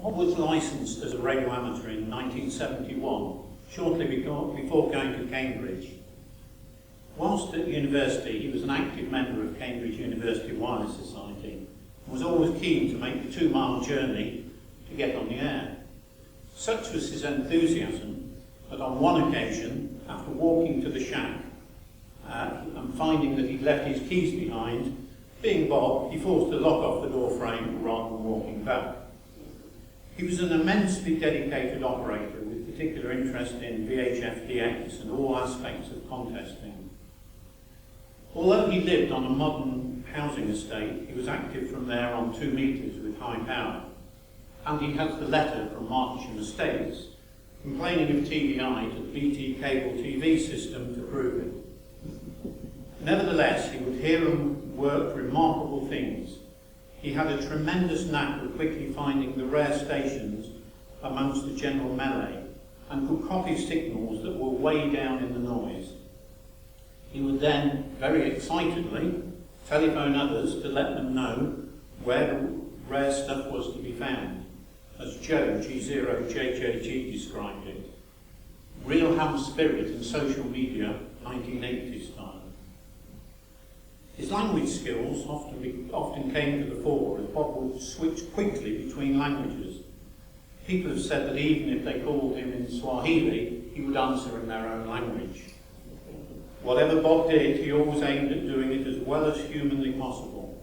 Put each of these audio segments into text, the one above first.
Bob was licensed as a radio amateur in 1971, shortly before going to Cambridge. Whilst at university, he was an active member of Cambridge University Wireless Society and was always keen to make the 2-mile journey to get on the air. Such was his enthusiasm that on one occasion, after walking to the shack and finding that he'd left his keys behind, being Bob, he forced the lock off the door frame rather than walking back. He was an immensely dedicated operator with particular interest in VHF-DX and all aspects of contesting. Although he lived on a modern housing estate, he was active from there on 2 metres with high power. And he has the letter from Marcham Estates complaining of TDI to the BT cable TV system to prove it. Nevertheless, he would hear and work remarkable things. He had a tremendous knack of quickly finding the rare stations amongst the general melee and could copy signals that were way down in the noise. He would then, very excitedly, telephone others to let them know where the rare stuff was to be found, as Joe G4BAH described it. Real ham spirit and social media, 1980s style. His language skills often came to the fore as Bob would switch quickly between languages. People have said that even if they called him in Swahili, he would answer in their own language. Whatever Bob did, he always aimed at doing it as well as humanly possible.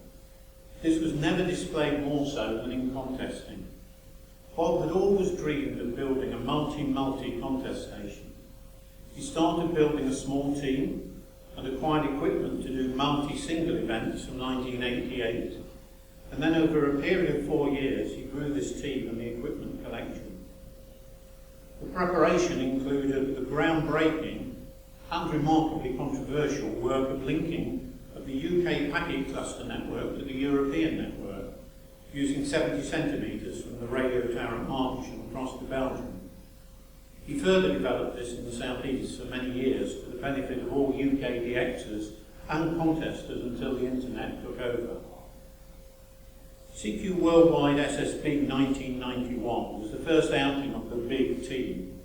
This was never displayed more so than in contesting. Bob had always dreamed of building a multi contest station. He started building a small team and acquired equipment to do multi-single events from 1988. And then over a period of 4 years, he grew this team and the equipment collection. The preparation included the groundbreaking and remarkably controversial work of linking of the UK packet cluster network to the European network, using 70 centimetres from the radio tower at Marcham across to Belgium. He further developed this in the southeast for many years to the benefit of all UK DXers and contesters until the internet took over. CQ Worldwide SSB 1991 was the first outing of the big team,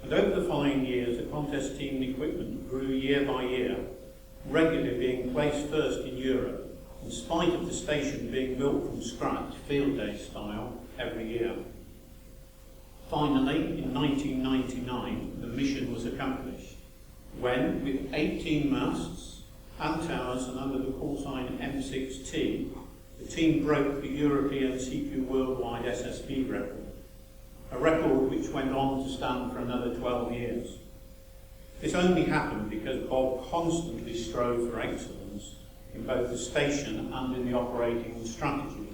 and over the following years the contest team and equipment grew year by year, regularly being placed first in Europe, in spite of the station being built from scratch, field day style, every year. Finally, in 1999, the mission was accomplished, when, with 18 masts and towers and under the call sign M6T, the team broke the European CQ Worldwide SSB record, a record which went on to stand for another 12 years. This only happened because Bob constantly strove for excellence in both the station and in the operating strategy.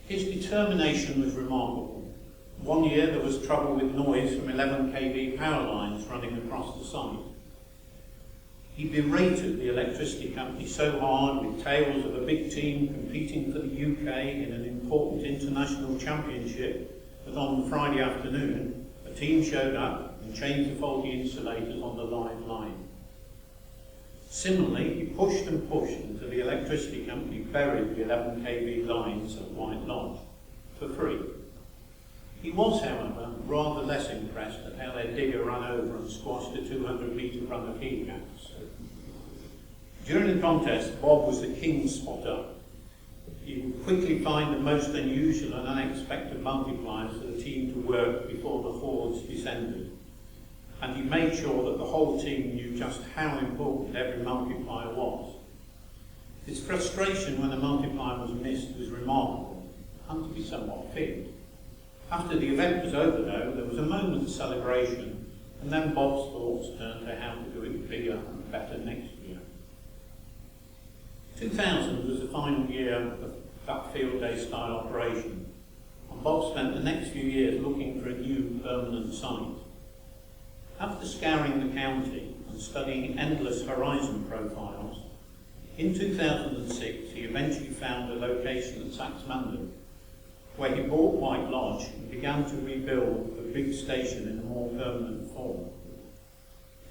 His determination was remarkable. One year there was trouble with noise from 11 kV power lines running across the site. He berated the electricity company so hard with tales of a big team competing for the UK in an important international championship that on Friday afternoon a team showed up and changed the faulty insulators on the live line. Similarly, he pushed and pushed until the electricity company buried the 11 kV lines at White Lodge for free. He was, however, rather less impressed at how their digger ran over and squashed a 200-metre run of heat gas. During the contest, Bob was the king spotter. He would quickly find the most unusual and unexpected multipliers for the team to work before the hordes descended. And he made sure that the whole team knew just how important every multiplier was. His frustration when a multiplier was missed was remarkable, and to be somewhat fitting. After the event was over, though, there was a moment's celebration, and then Bob's thoughts turned to how to do it bigger and better next year. 2000 was the final year of that field day style operation, and Bob spent the next few years looking for a new permanent site. After scouring the county and studying endless horizon profiles, in 2006 he eventually found a location at Saxmundham, where he bought White Lodge and began to rebuild the big station in a more permanent form.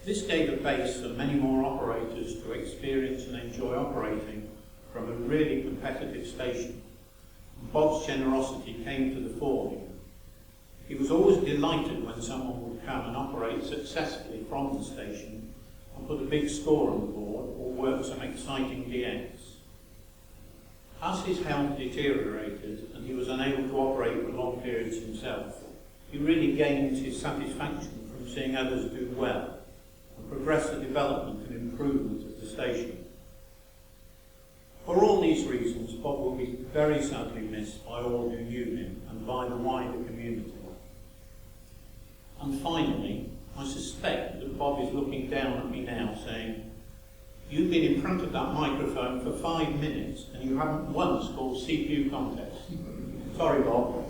This gave a base for many more operators to experience and enjoy operating from a really competitive station, Bob's generosity came to the fore here. He was always delighted when someone would come and operate successfully from the station and put a big score on the board or work some exciting DX. As his health deteriorated and he was unable to operate for long periods himself, he really gained his satisfaction from seeing others do well and progress the development and improvement of the station. For all these reasons, Bob will be very sadly missed by all who knew him and by the wider community. And finally, I suspect that Bob is looking down at me now saying, "You've been in front of that microphone for 5 minutes and you haven't once called CPU contest." Sorry, Bob.